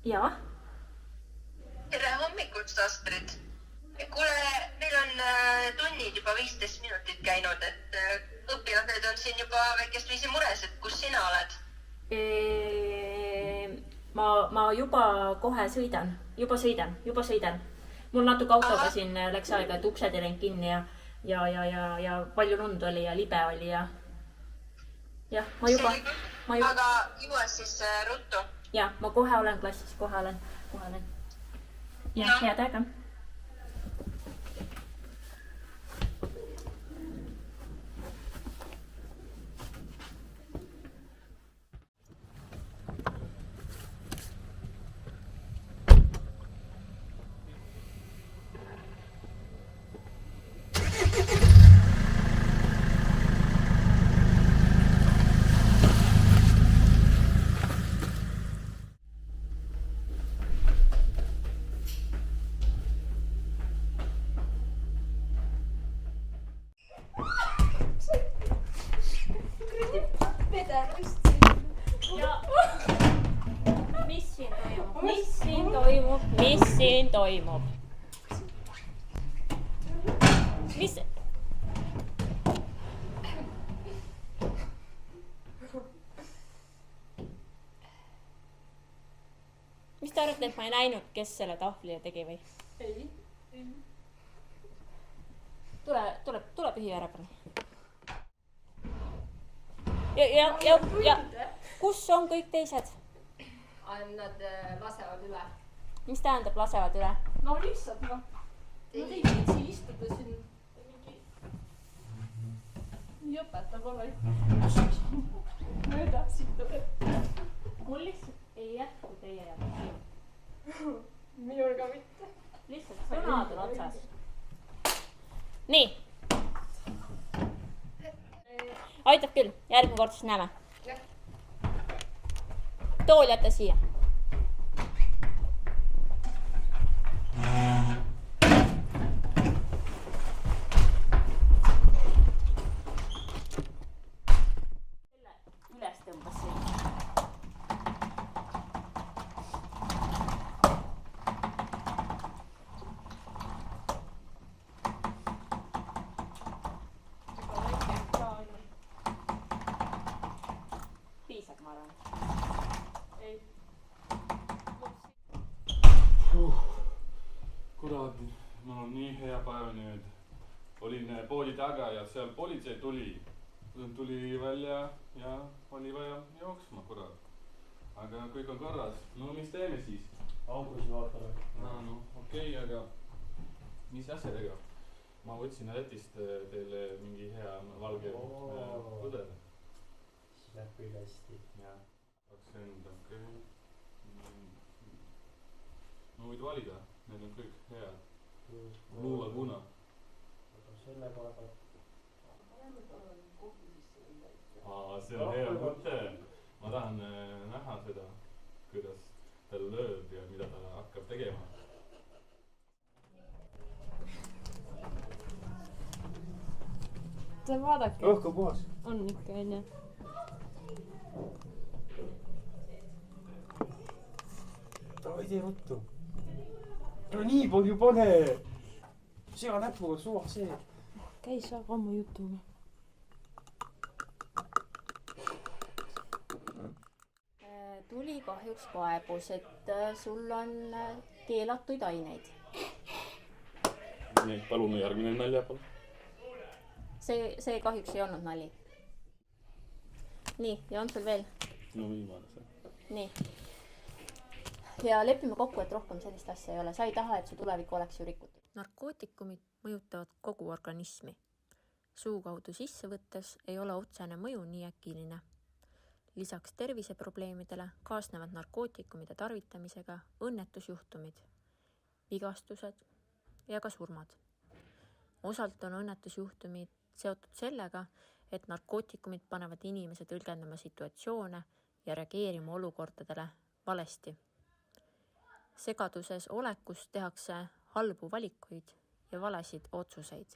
Jaa. Tere hommikust, Astrid. Kuule, meil on tunnid juba 15 minutit käinud, et õpilased on siin juba väikest viisi mures, et kus sina oled? Ma juba kohe sõidan. Mul natuke autoga siin läks aega, et uksed ei läinud kinni ja palju lund oli ja libe oli ja ma juba. Aga juua siis ruttu. Ja, ma kohe olen klassis, kohe olen. Ja, head aega. Mis siin toimub? Mis te arvate, et ma ei näinud, kes selle tahvli tegi või? Ei. Tule pühi ära pane. Ja kus on kõik teised? Nad lasevad üle. Mis tähendab lasevad üle? No lihtsalt Nad ei viitsi istuda siin nii õpetav ole. Mööda siit. Mul lihtsalt ei jätku teie jaoks. Minul ka mitte. Lihtsalt sõnad on otsas. Nii. Aitab küll, järgmine kord siis näeme. Tool jätta siia. Üles tõmbas siin. Piisab, ma arvan. Ei. Kurat, mul on nii hea päev nüüd. Olin poodi taga ja seal politsei tuli välja ja oli vaja jooksma, kurat. Aga kõik on korras. No mis teeme siis? Augusi vaatame. No okei, aga mis asjadega? Ma võtsin Lätist teile mingi hea valge pudel. Siis läheb küll hästi. Ja, 20, okei. No võid valida, need on kõik head. Blue Laguna. Aga selle kohe. See on hea mõte. Ma tahan näha seda, kuidas ta lööb ja mida ta hakkab tegema. Te vaadake. Õhk on puhas. On ikka, onju. Davai, tee ruttu. No nii palju pane. Sega näpuga suva see. Käis väga ammu jutuga. Tuli kahjuks kaebus, et sul on keelatuid aineid. Nii, palun järgmine nalja, palun. See kahjuks ei olnud nali. Nii, ja on sul veel? No viimane see. Nii. Ja lepime kokku, et rohkem sellist asja ei ole. Sa ei taha, et su tulevik oleks ju rikutud. Narkootikumid mõjutavad kogu organismi. Suu kaudu sisse võttes ei ole otsene mõju nii äkiline. Lisaks terviseprobleemidele kaasnevad narkootikumide tarvitamisega õnnetusjuhtumid, vigastused ja ka surmad. Osalt on õnnetusjuhtumid seotud sellega, et narkootikumid panevad inimese tõlgendama situatsioone ja reageerima olukordadele valesti. Segaduses olekus tehakse halbu valikuid ja valesid otsuseid.